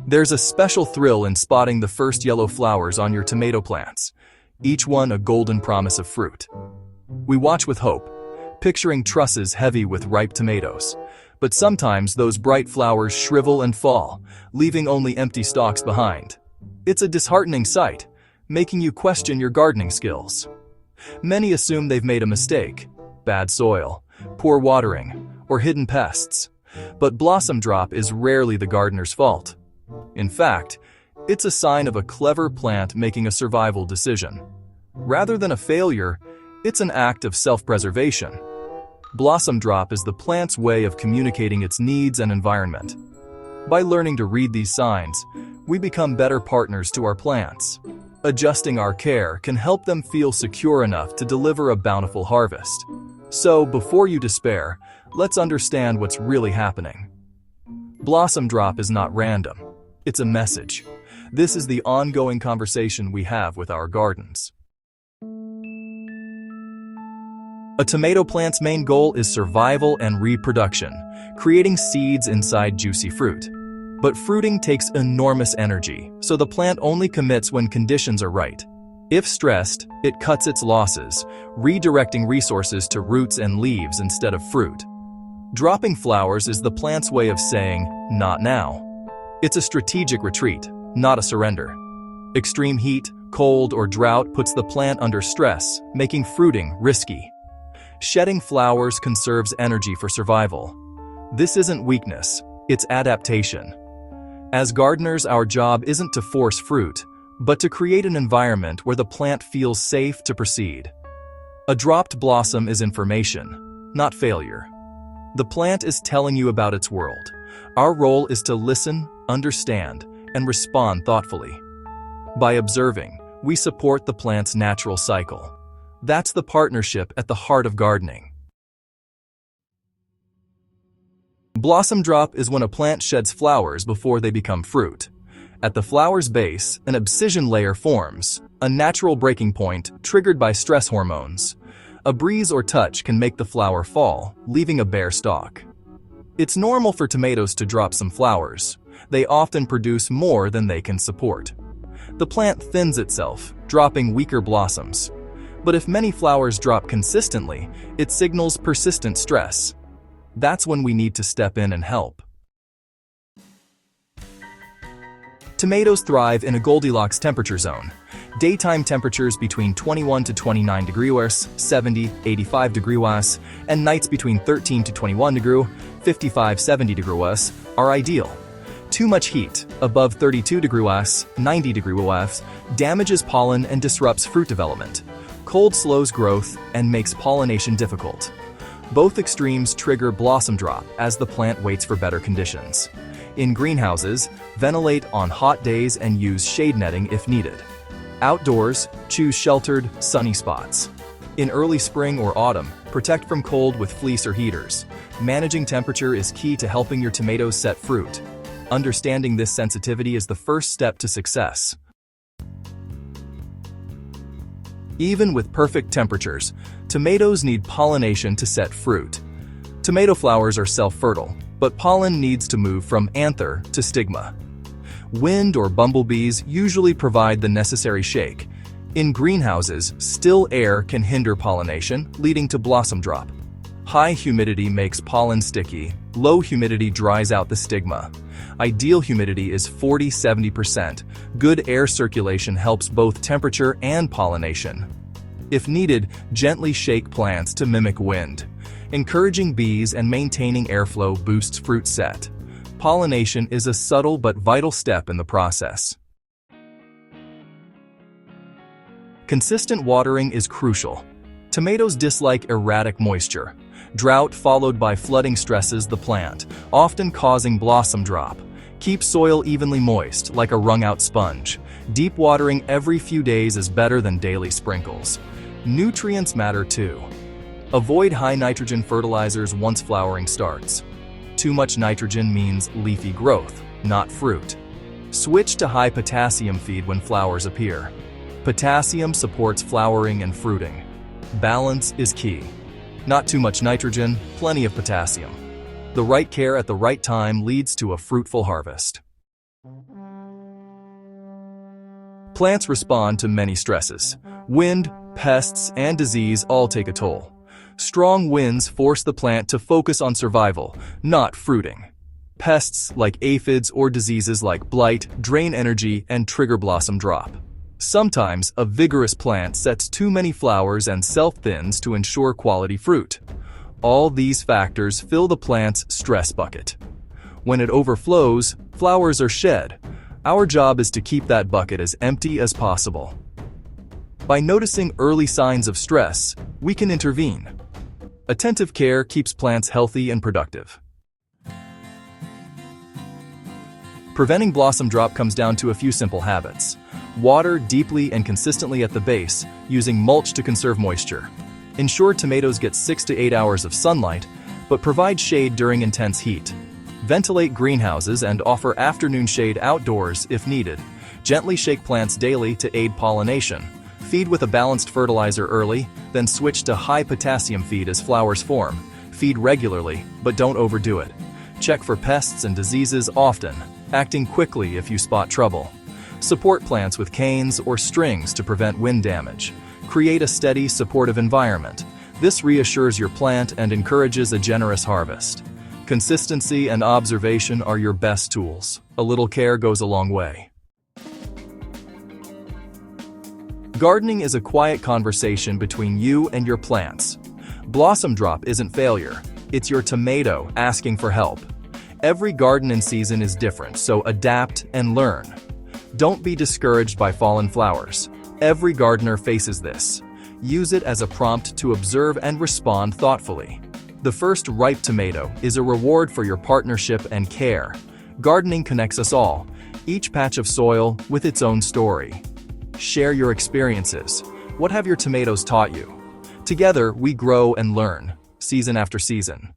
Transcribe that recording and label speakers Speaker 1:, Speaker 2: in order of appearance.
Speaker 1: There's a special thrill in spotting the first yellow flowers on your tomato plants, each one a golden promise of fruit. We watch with hope, picturing trusses heavy with ripe tomatoes. But sometimes those bright flowers shrivel and fall, leaving only empty stalks behind. It's a disheartening sight, making you question your gardening skills. Many assume they've made a mistake, bad soil, poor watering, or hidden pests. But blossom drop is rarely the gardener's fault. In fact, it's a sign of a clever plant making a survival decision. Rather than a failure, it's an act of self-preservation. Blossom drop is the plant's way of communicating its needs and environment. By learning to read these signs, we become better partners to our plants. Adjusting our care can help them feel secure enough to deliver a bountiful harvest. So, before you despair, let's understand what's really happening. Blossom drop is not random. It's a message. This is the ongoing conversation we have with our gardens. A tomato plant's main goal is survival and reproduction, creating seeds inside juicy fruit. But fruiting takes enormous energy, so the plant only commits when conditions are right. If stressed, it cuts its losses, redirecting resources to roots and leaves instead of fruit. Dropping flowers is the plant's way of saying, "Not now." It's a strategic retreat, not a surrender. Extreme heat, cold, or drought puts the plant under stress, making fruiting risky. Shedding flowers conserves energy for survival. This isn't weakness, it's adaptation. As gardeners, our job isn't to force fruit, but to create an environment where the plant feels safe to proceed. A dropped blossom is information, not failure. The plant is telling you about its world. Our role is to listen, understand, and respond thoughtfully. By observing, we support the plant's natural cycle. That's the partnership at the heart of gardening. Blossom drop is when a plant sheds flowers before they become fruit. At the flower's base, an abscission layer forms, a natural breaking point triggered by stress hormones. A breeze or touch can make the flower fall, leaving a bare stalk. It's normal for tomatoes to drop some flowers. They often produce more than they can support. The plant thins itself, dropping weaker blossoms. But if many flowers drop consistently, it signals persistent stress. That's when we need to step in and help. Tomatoes thrive in a Goldilocks temperature zone. Daytime temperatures between 21 to 29 degrees, 70, 85 degrees, and nights between 13 to 21 degrees, 55, 70 degrees, are ideal. Too much heat, above 32 degrees, 90 degrees, damages pollen and disrupts fruit development. Cold slows growth and makes pollination difficult. Both extremes trigger blossom drop as the plant waits for better conditions. In greenhouses, ventilate on hot days and use shade netting if needed. Outdoors, choose sheltered, sunny spots. In early spring or autumn, protect from cold with fleece or heaters. Managing temperature is key to helping your tomatoes set fruit. Understanding this sensitivity is the first step to success. Even with perfect temperatures, tomatoes need pollination to set fruit. Tomato flowers are self-fertile, but pollen needs to move from anther to stigma. Wind or bumblebees usually provide the necessary shake. In greenhouses, still air can hinder pollination, leading to blossom drop. High humidity makes pollen sticky, low humidity dries out the stigma. Ideal humidity is 40–70%. Good air circulation helps both temperature and pollination. If needed, gently shake plants to mimic wind. Encouraging bees and maintaining airflow boosts fruit set. Pollination is a subtle but vital step in the process. Consistent watering is crucial. Tomatoes dislike erratic moisture. Drought followed by flooding stresses the plant, often causing blossom drop. Keep soil evenly moist, like a wrung-out sponge. Deep watering every few days is better than daily sprinkles. Nutrients matter too. Avoid high nitrogen fertilizers once flowering starts. Too much nitrogen means leafy growth, not fruit. Switch to high potassium feed when flowers appear. Potassium supports flowering and fruiting. Balance is key. Not too much nitrogen, plenty of potassium. The right care at the right time leads to a fruitful harvest. Plants respond to many stresses. Wind, pests, and disease all take a toll. Strong winds force the plant to focus on survival, not fruiting. Pests like aphids or diseases like blight drain energy and trigger blossom drop. Sometimes, a vigorous plant sets too many flowers and self-thins to ensure quality fruit. All these factors fill the plant's stress bucket. When it overflows, flowers are shed. Our job is to keep that bucket as empty as possible. By noticing early signs of stress, we can intervene. Attentive care keeps plants healthy and productive. Preventing blossom drop comes down to a few simple habits. Water deeply and consistently at the base, using mulch to conserve moisture. Ensure tomatoes get 6 to 8 hours of sunlight, but provide shade during intense heat. Ventilate greenhouses and offer afternoon shade outdoors if needed. Gently shake plants daily to aid pollination. Feed with a balanced fertilizer early, then switch to high potassium feed as flowers form. Feed regularly, but don't overdo it. Check for pests and diseases often, acting quickly if you spot trouble. Support plants with canes or strings to prevent wind damage. Create a steady, supportive environment. This reassures your plant and encourages a generous harvest. Consistency and observation are your best tools. A little care goes a long way. Gardening is a quiet conversation between you and your plants. Blossom drop isn't failure. It's your tomato asking for help. Every garden and season is different, so adapt and learn. Don't be discouraged by fallen flowers. Every gardener faces this. Use it as a prompt to observe and respond thoughtfully. The first ripe tomato is a reward for your partnership and care. Gardening connects us all, each patch of soil with its own story. Share your experiences. What have your tomatoes taught you? Together, we grow and learn, season after season.